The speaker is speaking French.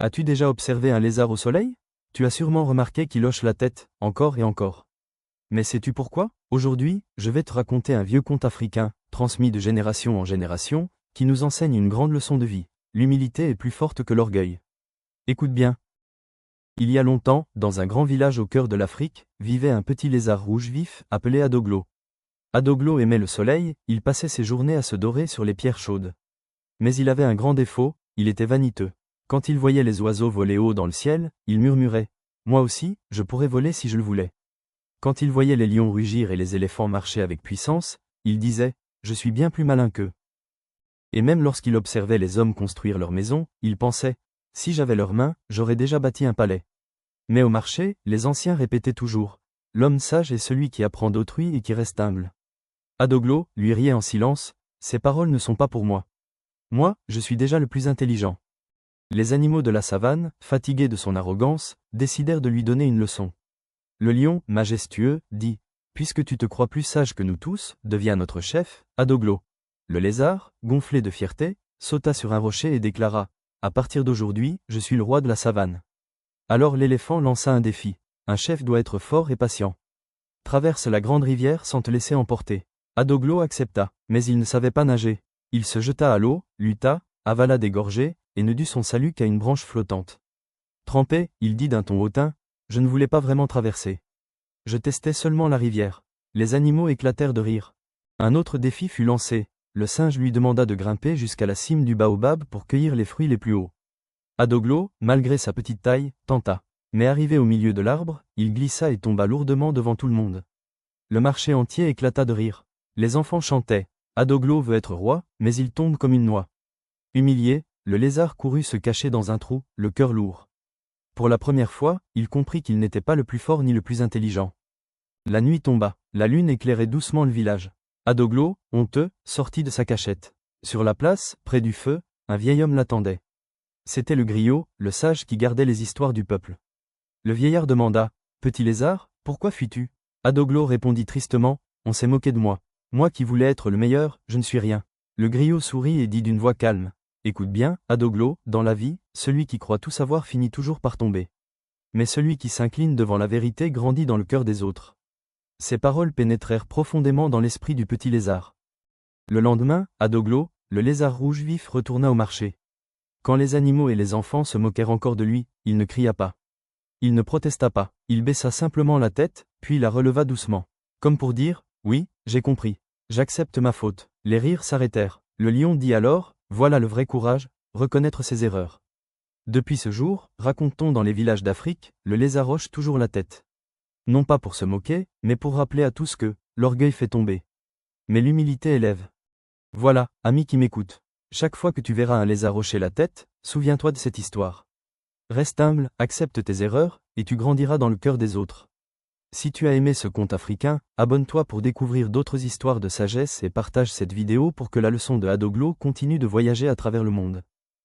As-tu déjà observé un lézard au soleil? Tu as sûrement remarqué qu'il hoche la tête, encore et encore. Mais sais-tu pourquoi? Aujourd'hui, je vais te raconter un vieux conte africain, transmis de génération en génération, qui nous enseigne une grande leçon de vie. L'humilité est plus forte que l'orgueil. Écoute bien. Il y a longtemps, dans un grand village au cœur de l'Afrique, vivait un petit lézard rouge vif, appelé Adoglo. Adoglo aimait le soleil, il passait ses journées à se dorer sur les pierres chaudes. Mais il avait un grand défaut, il était vaniteux. Quand il voyait les oiseaux voler haut dans le ciel, il murmurait « Moi aussi, je pourrais voler si je le voulais ». Quand il voyait les lions rugir et les éléphants marcher avec puissance, il disait « Je suis bien plus malin qu'eux ». Et même lorsqu'il observait les hommes construire leurs maisons, il pensait « Si j'avais leurs mains, j'aurais déjà bâti un palais ». Mais au marché, les anciens répétaient toujours « L'homme sage est celui qui apprend d'autrui et qui reste humble ». Adoglo, lui riait en silence « Ces paroles ne sont pas pour moi. Moi, je suis déjà le plus intelligent ». Les animaux de la savane, fatigués de son arrogance, décidèrent de lui donner une leçon. Le lion, majestueux, dit « Puisque tu te crois plus sage que nous tous, deviens notre chef, Adoglo ». Le lézard, gonflé de fierté, sauta sur un rocher et déclara « À partir d'aujourd'hui, je suis le roi de la savane ». Alors l'éléphant lança un défi. Un chef doit être fort et patient. Traverse la grande rivière sans te laisser emporter. Adoglo accepta, mais il ne savait pas nager. Il se jeta à l'eau, lutta, avala des gorgées, et ne dut son salut qu'à une branche flottante. Trempé, il dit d'un ton hautain, « Je ne voulais pas vraiment traverser. Je testais seulement la rivière. » Les animaux éclatèrent de rire. Un autre défi fut lancé. Le singe lui demanda de grimper jusqu'à la cime du baobab pour cueillir les fruits les plus hauts. Adoglo, malgré sa petite taille, tenta. Mais arrivé au milieu de l'arbre, il glissa et tomba lourdement devant tout le monde. Le marché entier éclata de rire. Les enfants chantaient. Adoglo veut être roi, mais il tombe comme une noix. Humilié, le lézard courut se cacher dans un trou, le cœur lourd. Pour la première fois, il comprit qu'il n'était pas le plus fort ni le plus intelligent. La nuit tomba, la lune éclairait doucement le village. Adoglo, honteux, sortit de sa cachette. Sur la place, près du feu, un vieil homme l'attendait. C'était le griot, le sage qui gardait les histoires du peuple. Le vieillard demanda « Petit lézard, pourquoi fuis-tu » Adoglo répondit tristement « On s'est moqué de moi. Moi qui voulais être le meilleur, je ne suis rien. » Le griot sourit et dit d'une voix calme « Écoute bien, Adoglo, dans la vie, celui qui croit tout savoir finit toujours par tomber. Mais celui qui s'incline devant la vérité grandit dans le cœur des autres. » Ces paroles pénétrèrent profondément dans l'esprit du petit lézard. Le lendemain, Adoglo, le lézard rouge vif retourna au marché. Quand les animaux et les enfants se moquèrent encore de lui, il ne cria pas. Il ne protesta pas, il baissa simplement la tête, puis la releva doucement. Comme pour dire « Oui, j'ai compris. J'accepte ma faute. » Les rires s'arrêtèrent. Le lion dit alors « Voilà le vrai courage, reconnaître ses erreurs. » Depuis ce jour, raconte-t-on dans les villages d'Afrique, le lézard hoche toujours la tête. Non pas pour se moquer, mais pour rappeler à tous que l'orgueil fait tomber. Mais l'humilité élève. Voilà, ami qui m'écoute. Chaque fois que tu verras un lézard hocher la tête, souviens-toi de cette histoire. Reste humble, accepte tes erreurs, et tu grandiras dans le cœur des autres. Si tu as aimé ce conte africain, abonne-toi pour découvrir d'autres histoires de sagesse et partage cette vidéo pour que la leçon de Adoglo continue de voyager à travers le monde.